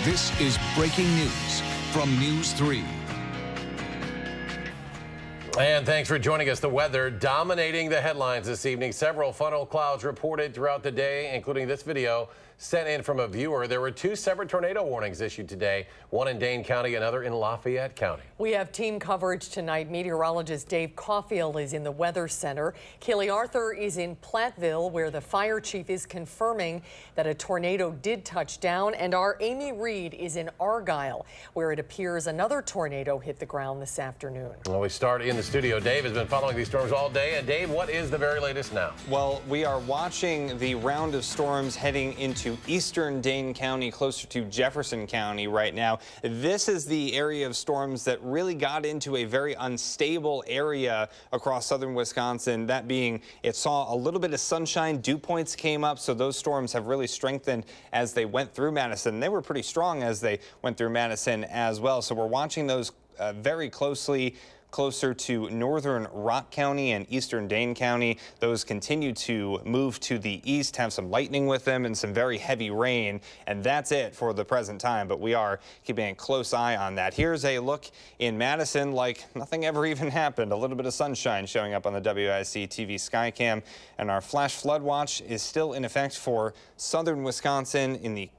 This is breaking news from News 3. And thanks for joining us. The weather dominating the headlines this evening. Several funnel clouds reported throughout the day, including this video sent in from a viewer. There were two separate tornado warnings issued today, one in Dane County, another in Lafayette County. We have team coverage tonight. Meteorologist Dave Caulfield is in the Weather Center. Kaylee Arthur is in Platteville, where the fire chief is confirming that a tornado did touch down. And our Amy Reed is in Argyle, where it appears another tornado hit the ground this afternoon. Well, we start in the studio. Dave has been following these storms all day. And Dave, what is the very latest now? Well, we are watching the round of storms heading into eastern Dane County, closer to Jefferson County right now. This is the area of storms that really got into a very unstable area across southern Wisconsin. That being, it saw a little bit of sunshine, dew points came up, so those storms have really strengthened as they went through Madison. They were pretty strong as they went through Madison as well. So we're watching those very closely, closer to northern Rock County and eastern Dane County. Those continue to move to the east, have some lightning with them and some very heavy rain. And that's it for the present time, but we are keeping a close eye on that. Here's a look in Madison like nothing ever even happened. A little bit of sunshine showing up on the WIC TV Skycam. And our flash flood watch is still in effect for southern Wisconsin in the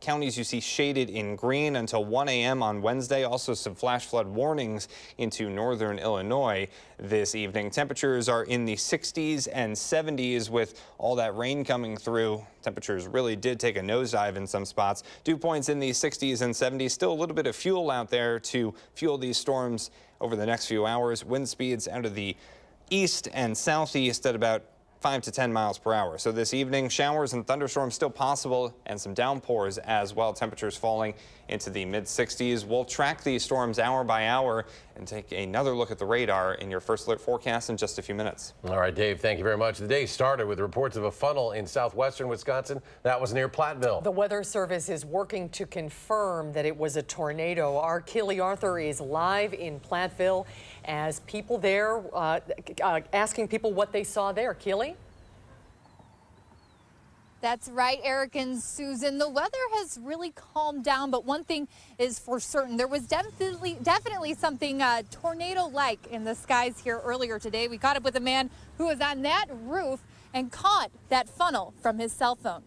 counties you see shaded in green until 1 a.m. on Wednesday. Also some flash flood warnings into northern Illinois this evening. Temperatures are in the 60s and 70s with all that rain coming through. Temperatures really did take a nosedive in some spots. Dew points in the 60s and 70s. Still a little bit of fuel out there to fuel these storms over the next few hours. Wind speeds out of the east and southeast at about 5 to 10 miles per hour. So this evening, showers and thunderstorms still possible and some downpours as well. Temperatures falling into the mid 60s. We'll track these storms hour by hour and take another look at the radar in your first alert forecast in just a few minutes. All right, Dave, thank you very much. The day started with reports of a funnel in southwestern Wisconsin. That was near Platteville. The Weather Service is working to confirm that it was a tornado. Our Kaylee Arthur is live in Platteville as people there asking people what they saw there. Keely? That's right, Eric and Susan. The weather has really calmed down, but one thing is for certain. There was definitely something tornado-like in the skies here earlier today. We caught up with a man who was on that roof and caught that funnel from his cell phone.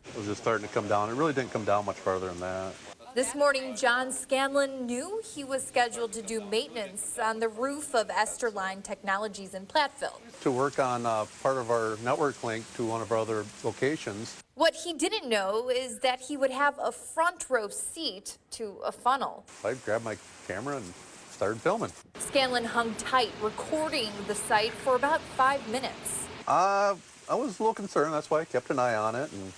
It was just starting to come down. It really didn't come down much farther than that. This morning, John Scanlon knew he was scheduled to do maintenance on the roof of Esterline Technologies in Platteville. To work on part of our network link to one of our other locations. What he didn't know is that he would have a front row seat to a funnel. I grabbed my camera and started filming. Scanlon hung tight, recording the site for about 5 minutes. I was a little concerned. That's why I kept an eye on it. And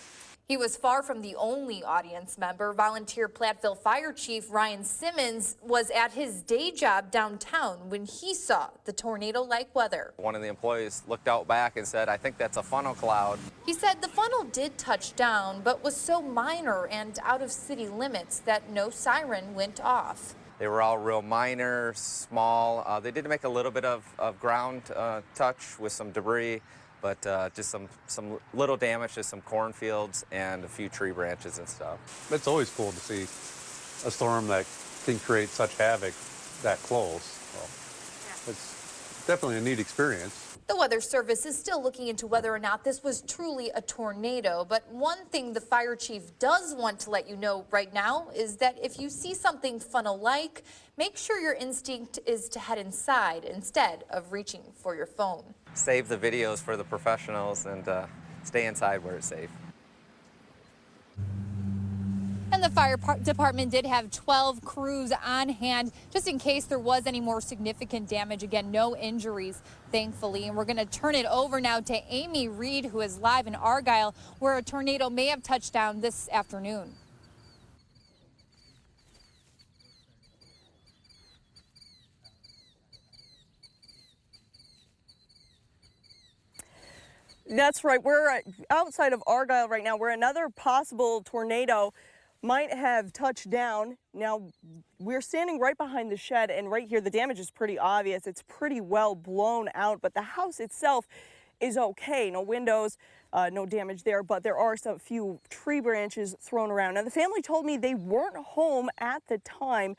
he was far from the only audience member. Volunteer Platteville Fire Chief Ryan Simmons was at his day job downtown when he saw the tornado-like weather. One of the employees looked out back and said, "I think that's a funnel cloud." He said the funnel did touch down, but was so minor and out of city limits that no siren went off. They were all real minor, small. They did make a little bit of ground touch with some debris, but just some little damage to some cornfields and a few tree branches and stuff. it's always cool to see a storm that can create such havoc that close. So it's definitely a neat experience. The Weather Service is still looking into whether or not this was truly a tornado, but one thing the fire chief does want to let you know right now is that if you see something funnel-like, make sure your instinct is to head inside instead of reaching for your phone. Save the videos for the professionals and stay inside where it's safe. And the fire department did have 12 crews on hand just in case there was any more significant damage. Again, no injuries, thankfully. And we're going to turn it over now to Amy Reed, who is live in Argyle, where a tornado may have touched down this afternoon. That's right. We're outside of Argyle right now, where another possible tornado might have touched down. Now, we're standing right behind the shed, and right here, the damage is pretty obvious. It's pretty well blown out, but the house itself is okay. No windows, no damage there, but there are some few tree branches thrown around. Now, the family told me they weren't home at the time,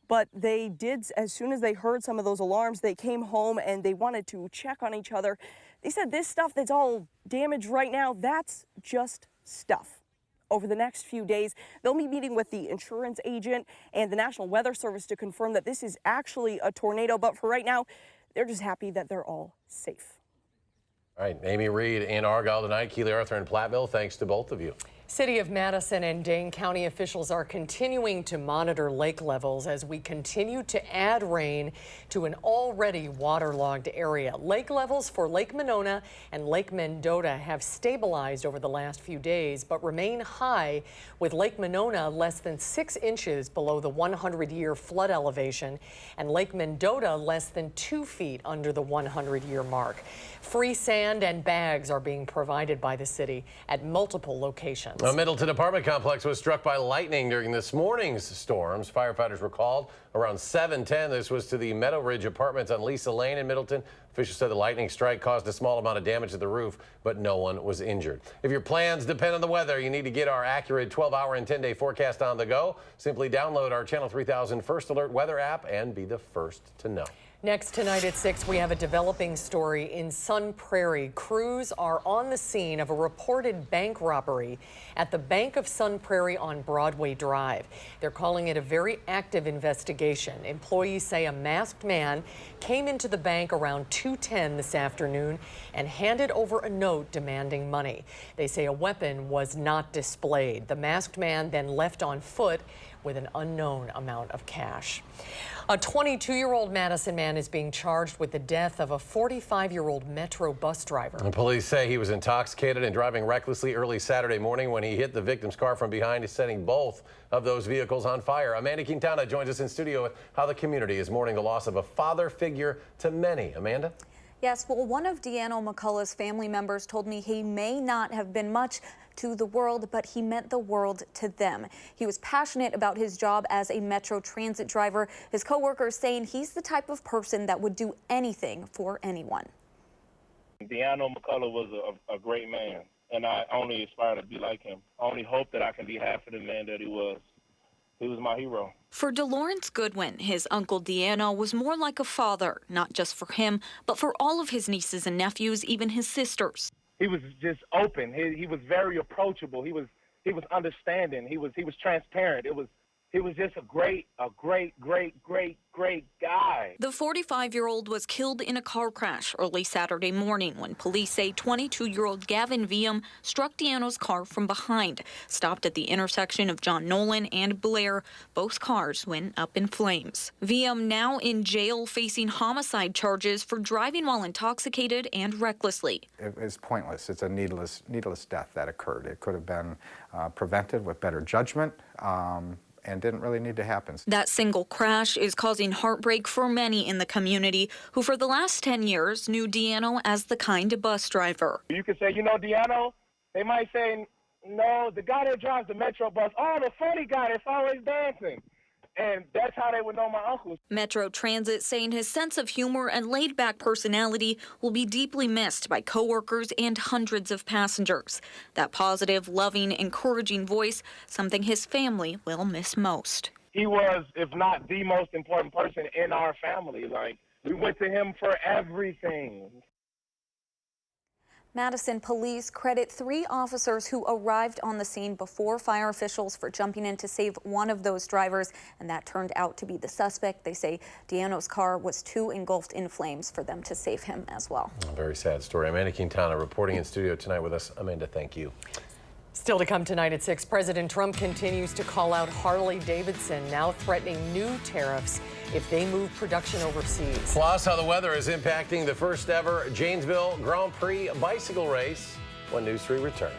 but they did, as soon as they heard some of those alarms, they came home and they wanted to check on each other. They said this stuff that's all damaged right now, that's just stuff. Over the next few days, they'll be meeting with the insurance agent and the National Weather Service to confirm that this is actually a tornado. But for right now, they're just happy that they're all safe. All right, Amy Reed in Argyle tonight, Keely Arthur in Platteville. Thanks to both of you. City of Madison and Dane County officials are continuing to monitor lake levels as we continue to add rain to an already waterlogged area. Lake levels for Lake Monona and Lake Mendota have stabilized over the last few days, but remain high, with Lake Monona less than 6 inches below the 100-year flood elevation and Lake Mendota less than 2 feet under the 100-year mark. Free sand and bags are being provided by the city at multiple locations. A Middleton apartment complex was struck by lightning during this morning's storms. Firefighters were called around 7:10. This was to the Meadow Ridge Apartments on Lisa Lane in Middleton. Officials said the lightning strike caused a small amount of damage to the roof, but no one was injured. If your plans depend on the weather, you need to get our accurate 12-hour and 10-day forecast on the go. Simply download our Channel 3000 First Alert weather app and be the first to know. Next tonight at 6, we have a developing story in Sun Prairie. Crews are on the scene of a reported bank robbery at the Bank of Sun Prairie on Broadway Drive. They're calling it a very active investigation. Employees say a masked man came into the bank around 2:10 this afternoon and handed over a note demanding money. They say a weapon was not displayed. The masked man then left on foot with an unknown amount of cash. A 22-year-old Madison man is being charged with the death of a 45-year-old Metro bus driver. And police say he was intoxicated and driving recklessly early Saturday morning when he hit the victim's car from behind, setting both of those vehicles on fire. Amanda Quintana joins us in studio with how the community is mourning the loss of a father figure to many. Amanda? Yes, well, one of Deanno McCullough's family members told me he may not have been much to the world, but he meant the world to them. He was passionate about his job as a Metro Transit driver. His coworkers saying he's the type of person that would do anything for anyone. Deanno McCullough was a great man, and I only aspire to be like him. I only hope that I can be half of the man that he was. He was my hero. For DeLawrence Goodwin, his uncle Deanno was more like a father, not just for him, but for all of his nieces and nephews, even his sisters. He was just open. He was very approachable. He was understanding. He was transparent. He was just a great guy. The 45-year-old was killed in a car crash early Saturday morning when police say 22-year-old Gavin Viam struck Deanno's car from behind. Stopped at the intersection of John Nolan and Blair, both cars went up in flames. Viam now in jail facing homicide charges for driving while intoxicated and recklessly. It was pointless. It's a needless death that occurred. It could have been prevented with better judgment. And didn't really need to happen. That single crash is causing heartbreak for many in the community who for the last 10 years knew Deanno as the kind bus driver. You could say, you know, Deanno, they might say, no, the guy that drives the Metro bus, oh, the funny guy that's always dancing. And that's how they would know my uncle. Metro Transit saying his sense of humor and laid-back personality will be deeply missed by coworkers and hundreds of passengers. That positive, loving, encouraging voice, something his family will miss most. He was, if not the most important person in our family. Like, we went to him for everything. Madison police credit 3 officers who arrived on the scene before fire officials for jumping in to save one of those drivers, and that turned out to be the suspect. They say Deanno's car was too engulfed in flames for them to save him as well. A very sad story. Amanda Quintana reporting in studio tonight with us. Amanda, thank you. Still to come tonight at 6, President Trump continues to call out Harley-Davidson, now threatening new tariffs if they move production overseas. Plus, how the weather is impacting the first ever Janesville Grand Prix bicycle race when News 3 returns.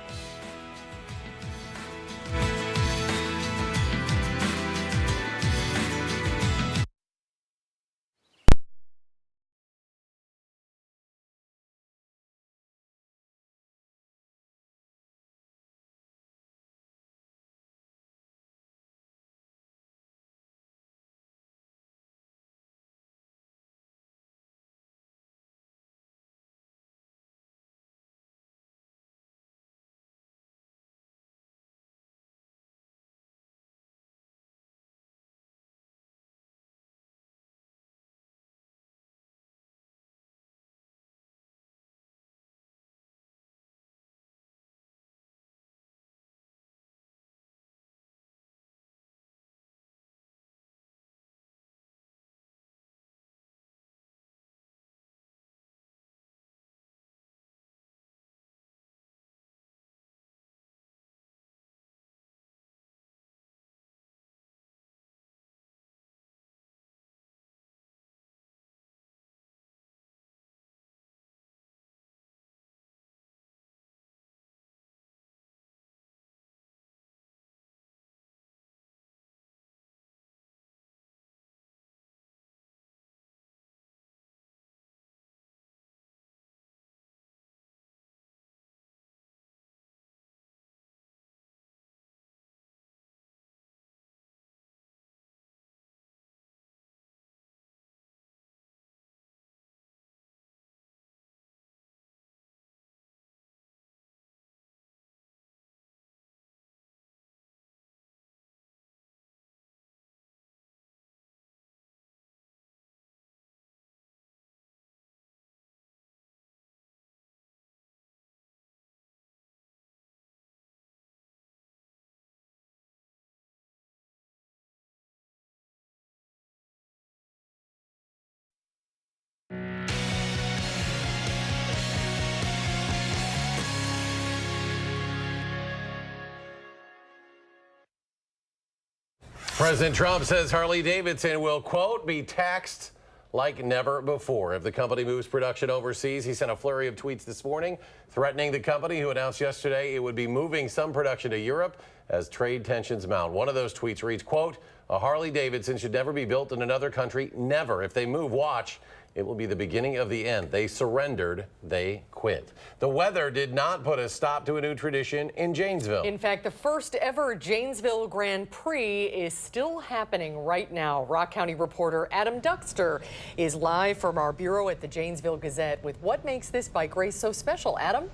President Trump says Harley-Davidson will, quote, be taxed like never before if the company moves production overseas. He sent a flurry of tweets this morning threatening the company, who announced yesterday it would be moving some production to Europe as trade tensions mount. One of those tweets reads, quote, a Harley-Davidson should never be built in another country. Never. If they move, watch. It will be the beginning of the end. They surrendered. They quit. The weather did not put a stop to a new tradition in Janesville. In fact, the first ever Janesville Grand Prix is still happening right now. Rock County reporter Adam Duxter is live from our bureau at the Janesville Gazette with what makes this bike race so special. Adam?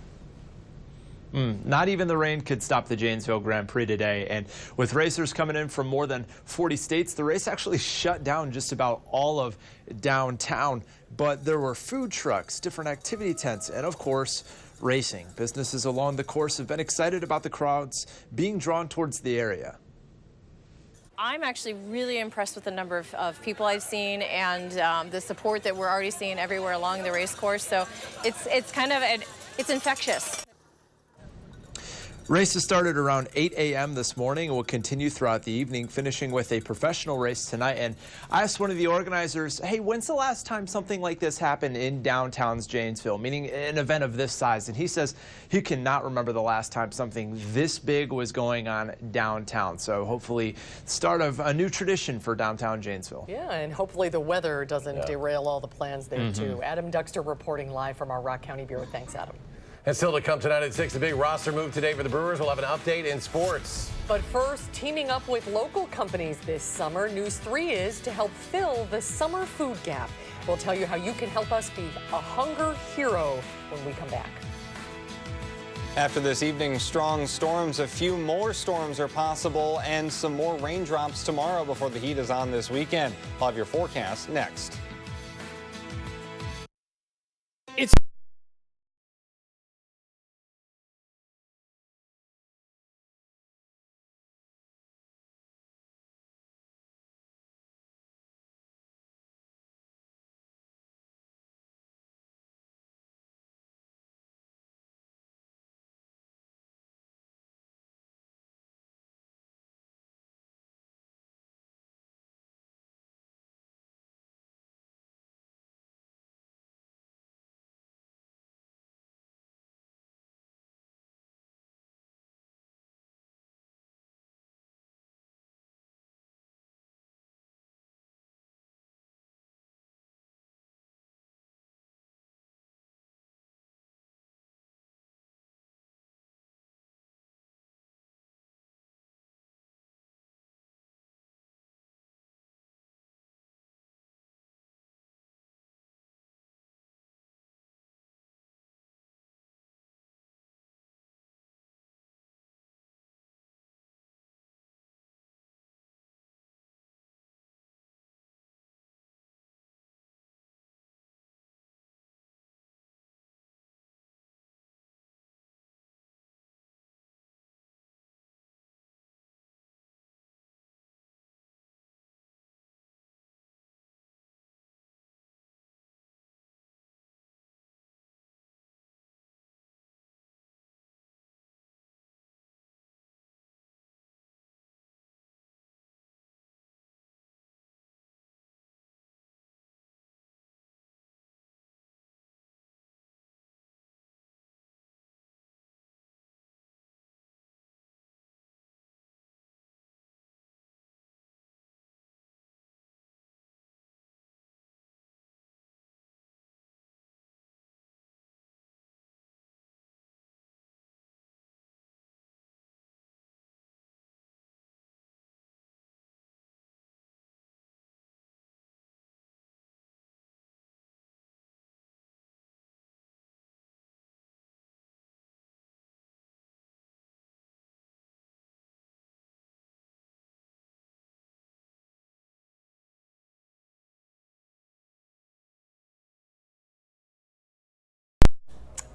Not even the rain could stop the Janesville Grand Prix today. And with racers coming in from more than 40 states, the race actually shut down just about all of downtown. But there were food trucks, different activity tents, and of course, racing. Businesses along the course have been excited about the crowds being drawn towards the area. I'm actually really impressed with the number of people I've seen and the support that we're already seeing everywhere along the race course. So it's kind of, it's infectious. Races started around 8 a.m. this morning and will continue throughout the evening, finishing with a professional race tonight. And I asked one of the organizers, hey, when's the last time something like this happened in downtown's Janesville, meaning an event of this size? And he says he cannot remember the last time something this big was going on downtown. So hopefully start of a new tradition for downtown Janesville. Yeah, and hopefully the weather doesn't derail all the plans there, too. Adam Duxter reporting live from our Rock County Bureau. Thanks, Adam. And still to come tonight at 6, a big roster move today for the Brewers. We'll have an update in sports. But first, teaming up with local companies this summer, News 3 is to help fill the summer food gap. We'll tell you how you can help us be a hunger hero when we come back. After this evening's strong storms, a few more storms are possible and some more raindrops tomorrow before the heat is on this weekend. I'll have your forecast next.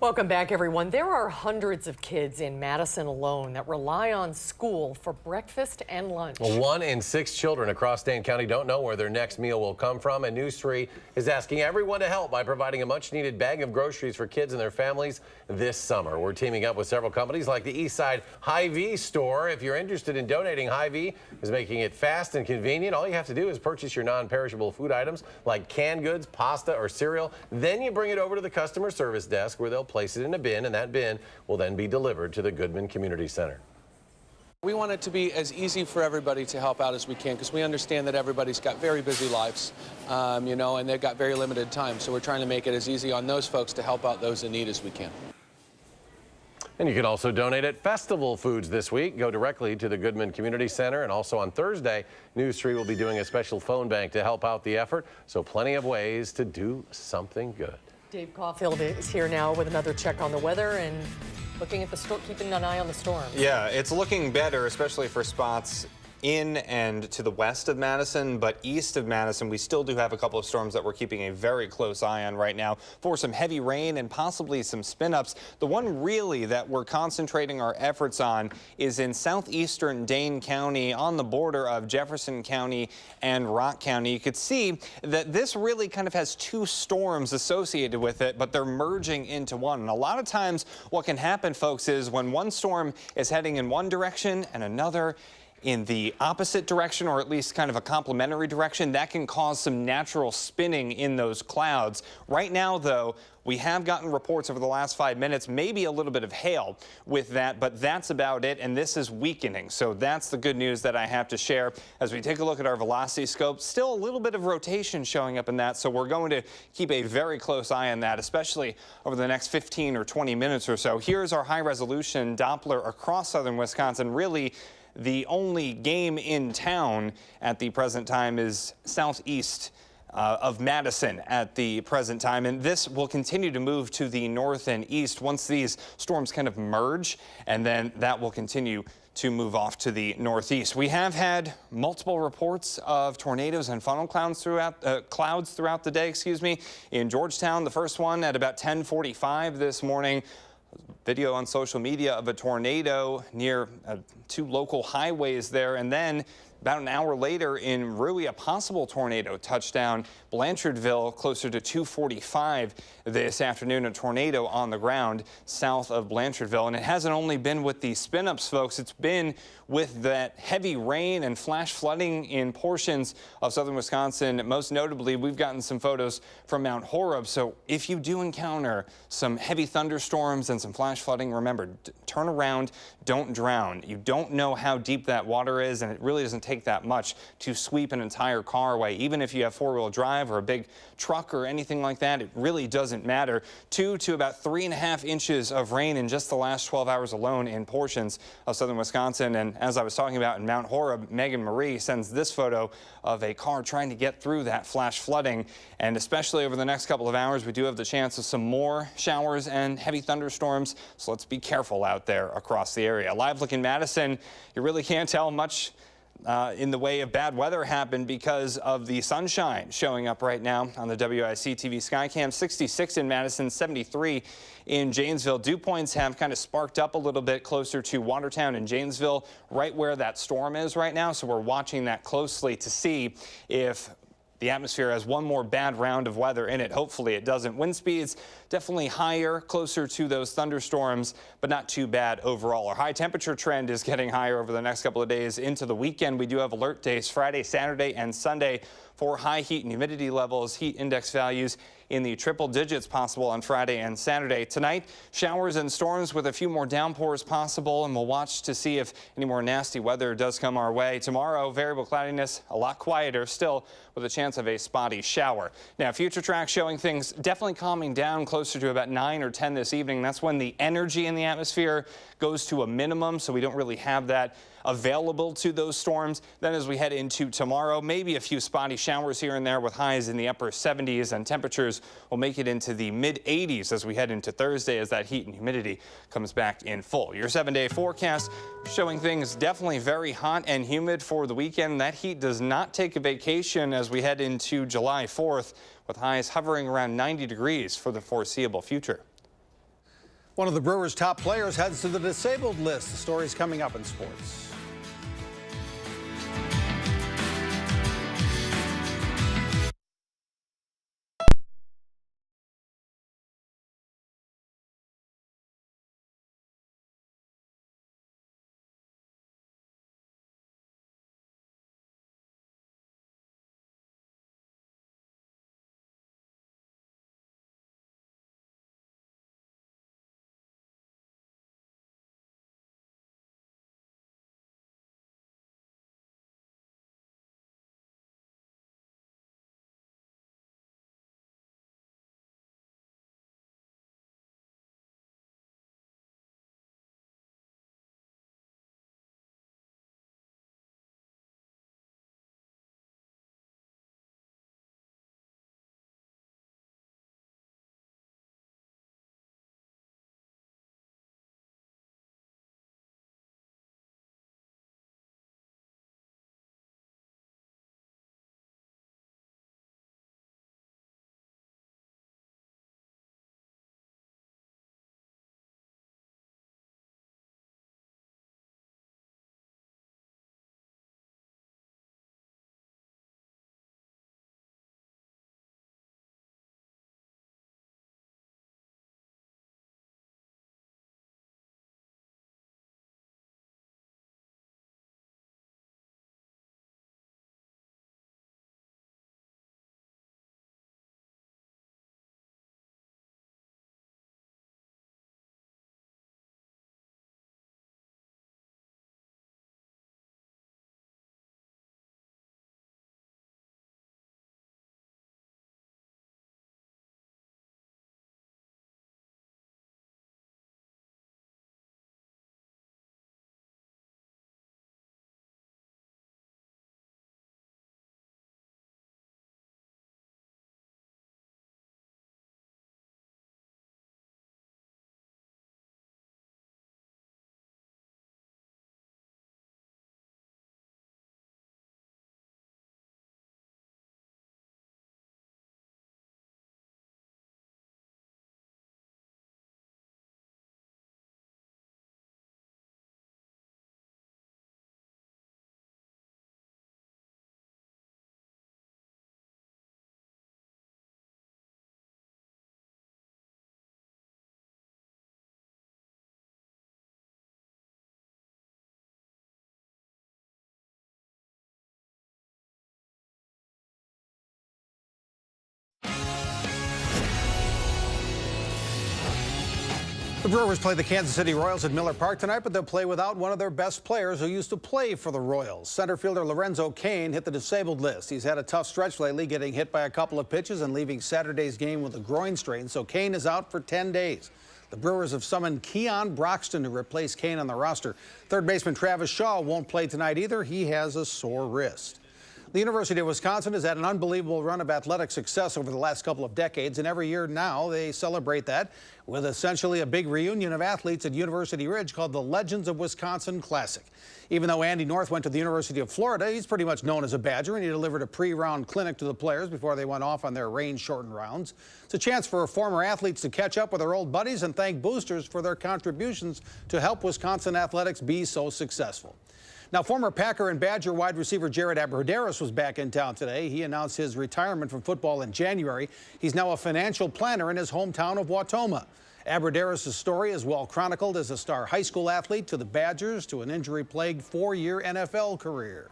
Welcome back, everyone. There are hundreds of kids in Madison alone that rely on school for breakfast and lunch. 1 in 6 children across Dane County don't know where their next meal will come from, and News 3 is asking everyone to help by providing a much-needed bag of groceries for kids and their families this summer. We're teaming up with several companies like the Eastside Hy-Vee store. If you're interested in donating, Hy-Vee is making it fast and convenient. All you have to do is purchase your non-perishable food items like canned goods, pasta, or cereal. Then you bring it over to the customer service desk where they'll place it in a bin, and that bin will then be delivered to the Goodman Community Center. We want it to be as easy for everybody to help out as we can, because we understand that everybody's got very busy lives, you know, and they've got very limited time. So we're trying to make it as easy on those folks to help out those in need as we can. And you can also donate at Festival Foods this week. Go directly to the Goodman Community Center. And also on Thursday, News 3 will be doing a special phone bank to help out the effort. So plenty of ways to do something good. Dave Caulfield is here now with another check on the weather and looking at the storm, keeping an eye on the storm. Yeah, it's looking better, especially for spots in and to the west of Madison, but east of Madison, we still do have a couple of storms that we're keeping a very close eye on right now for some heavy rain and possibly some spin-ups. The one really that we're concentrating our efforts on is in southeastern Dane County on the border of Jefferson County and Rock County. You could see that this really kind of has two storms associated with it, but they're merging into one. And a lot of times what can happen, folks, is when one storm is heading in one direction and another in the opposite direction, or at least kind of a complementary direction, that can cause some natural spinning in those clouds. Right now, though, we have gotten reports over the last 5 minutes, maybe a little bit of hail with that, but that's about it, and this is weakening. So that's the good news that I have to share. As we take a look at our velocity scope, still a little bit of rotation showing up in that, so we're going to keep a very close eye on that, especially over the next 15 or 20 minutes or so. Here's our high-resolution Doppler across southern Wisconsin. Really, the only game in town at the present time is southeast of Madison at the present time, and this will continue to move to the north and east once these storms kind of merge, and then that will continue to move off to the northeast. We have had multiple reports of tornadoes and funnel clouds throughout the day, in Georgetown. The first one at about 10:45 this morning. Video on social media of a tornado near 2 local highways there, and then about an hour later in Rui, a possible tornado touchdown Blanchardville closer to 2:45 this afternoon. A tornado on the ground south of Blanchardville, and it hasn't only been with the spin-ups, folks. It's been with that heavy rain and flash flooding in portions of southern Wisconsin. Most notably, we've gotten some photos from Mount Horeb. So if you do encounter some heavy thunderstorms and some flash flooding, remember, turn around, don't drown. You don't know how deep that water is, and it really doesn't take that much to sweep an entire car away. Even if you have four-wheel drive or a big truck or anything like that, it really doesn't matter. 2 to about 3.5 inches of rain in just the last 12 hours alone in portions of southern Wisconsin. And as I was talking about in Mount Horeb, Megan Marie sends this photo of a car trying to get through that flash flooding. And especially over the next couple of hours, we do have the chance of some more showers and heavy thunderstorms. So let's be careful out there across the area. Live look in Madison, you really can't tell much in the way of bad weather happened because of the sunshine showing up right now on the WIC TV Skycam. 66 in Madison, 73 in Janesville. Dew points have kind of sparked up a little bit closer to Watertown and Janesville, right where that storm is right now. So we're watching that closely to see if the atmosphere has one more bad round of weather in it. Hopefully it doesn't. Wind speeds definitely higher, closer to those thunderstorms, but not too bad overall. Our high temperature trend is getting higher over the next couple of days into the weekend. We do have alert days Friday, Saturday, and Sunday for high heat and humidity levels, heat index values in the triple digits possible on Friday and Saturday. Tonight, showers and storms with a few more downpours possible, and we'll watch to see if any more nasty weather does come our way. Tomorrow, variable cloudiness, a lot quieter still with a chance of a spotty shower. Now, future track showing things definitely calming down closer to about 9 or 10 this evening. That's when the energy in the atmosphere goes to a minimum, so we don't really have that available to those storms. Then as we head into tomorrow, maybe a few spotty showers here and there with highs in the upper 70s, and temperatures will make it into the mid 80s as we head into Thursday as that heat and humidity comes back in full. Your 7-day forecast showing things definitely very hot and humid for the weekend. That heat does not take a vacation as we head into July 4th with highs hovering around 90 degrees for the foreseeable future. One of the Brewers' top players heads to the disabled list. The story's coming up in sports. The Brewers play the Kansas City Royals at Miller Park tonight, but they'll play without one of their best players who used to play for the Royals. Center fielder Lorenzo Cain hit the disabled list. He's had a tough stretch lately, getting hit by a couple of pitches and leaving Saturday's game with a groin strain, so Cain is out for 10 days. The Brewers have summoned Keon Broxton to replace Cain on the roster. Third baseman Travis Shaw won't play tonight either. He has a sore wrist. The University of Wisconsin has had an unbelievable run of athletic success over the last couple of decades, and every year now they celebrate that with essentially a big reunion of athletes at University Ridge called the Legends of Wisconsin Classic. Even though Andy North went to the University of Florida, he's pretty much known as a Badger, and he delivered a pre-round clinic to the players before they went off on their rain-shortened rounds. It's a chance for former athletes to catch up with their old buddies and thank boosters for their contributions to help Wisconsin athletics be so successful. Now, former Packer and Badger wide receiver Jared Abbrederis was back in town today. He announced his retirement from football in January. He's now a financial planner in his hometown of Wautoma. Abbrederis' story is well chronicled as a star high school athlete to the Badgers to an injury-plagued 4-year NFL career.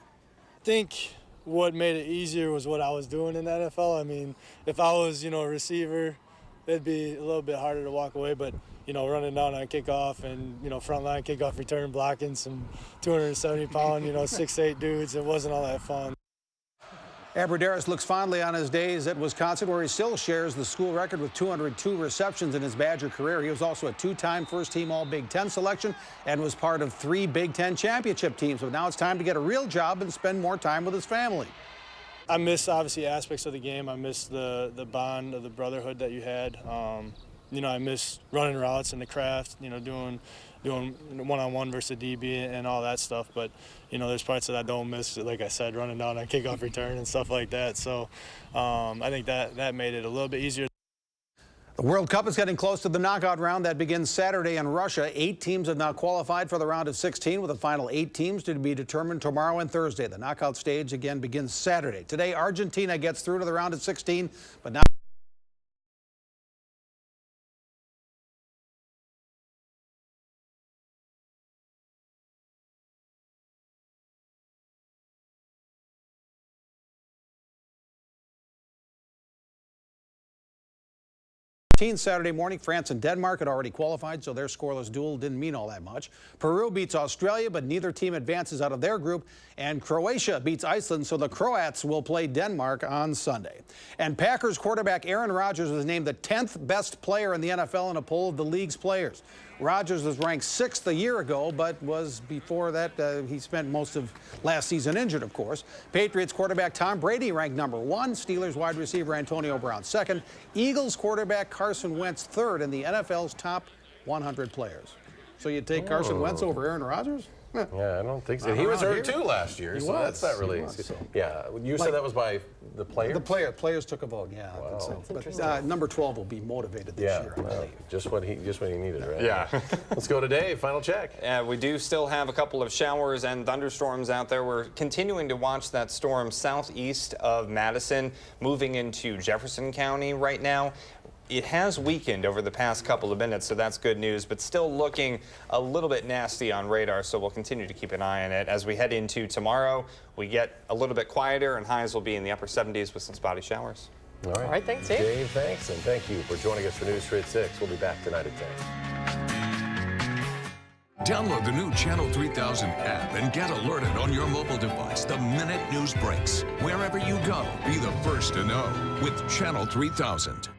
I think what made it easier was what I was doing in the NFL. I mean, if I was, a receiver, it'd be a little bit harder to walk away, but running down on kickoff and, front line kickoff return, blocking some 270-pound, 6'8" dudes, it wasn't all that fun. Abbrederis looks fondly on his days at Wisconsin, where he still shares the school record with 202 receptions in his Badger career. He was also a two-time first-team All-Big Ten selection and was part of 3 Big Ten championship teams. But now it's time to get a real job and spend more time with his family. I miss, obviously, aspects of the game. I miss the bond of the brotherhood that you had. I miss running routes and the craft, doing one-on-one versus DB and all that stuff. But, there's parts that I don't miss, like I said, running down on kickoff return and stuff like that. So I think that made it a little bit easier. The World Cup is getting close to the knockout round that begins Saturday in Russia. 8 teams have now qualified for the round of 16, with the final 8 teams to be determined tomorrow and Thursday. The knockout stage again begins Saturday. Today, Argentina gets through to the round of 16, but now Saturday morning, France and Denmark had already qualified, so their scoreless duel didn't mean all that much. Peru beats Australia, but neither team advances out of their group. And Croatia beats Iceland, so the Croats will play Denmark on Sunday. And Packers quarterback Aaron Rodgers was named the 10th best player in the NFL in a poll of the league's players. Rodgers was ranked 6th a year ago, but was before that, he spent most of last season injured, of course. Patriots quarterback Tom Brady ranked number 1. Steelers wide receiver Antonio Brown 2nd. Eagles quarterback Carson Wentz 3rd in the NFL's top 100 players. So you take Carson Wentz over Aaron Rodgers? Yeah, I don't think so. He was hurt too last year, so that's not really. Yeah, you said that was by the players? The players took a vote, yeah. Wow. So. But number 12 will be motivated this year, I believe. Just what he needed, right? Yeah. Let's go to Dave. Final check. We do still have a couple of showers and thunderstorms out there. We're continuing to watch that storm southeast of Madison, moving into Jefferson County right now. It has weakened over the past couple of minutes, so that's good news, but still looking a little bit nasty on radar, so we'll continue to keep an eye on it. As we head into tomorrow, we get a little bit quieter, and highs will be in the upper 70s with some spotty showers. All right, thanks, Dave. Dave, thanks, and thank you for joining us for News 3 at 6. We'll be back tonight at 10. Download the new Channel 3000 app and get alerted on your mobile device the minute news breaks. Wherever you go, be the first to know with Channel 3000.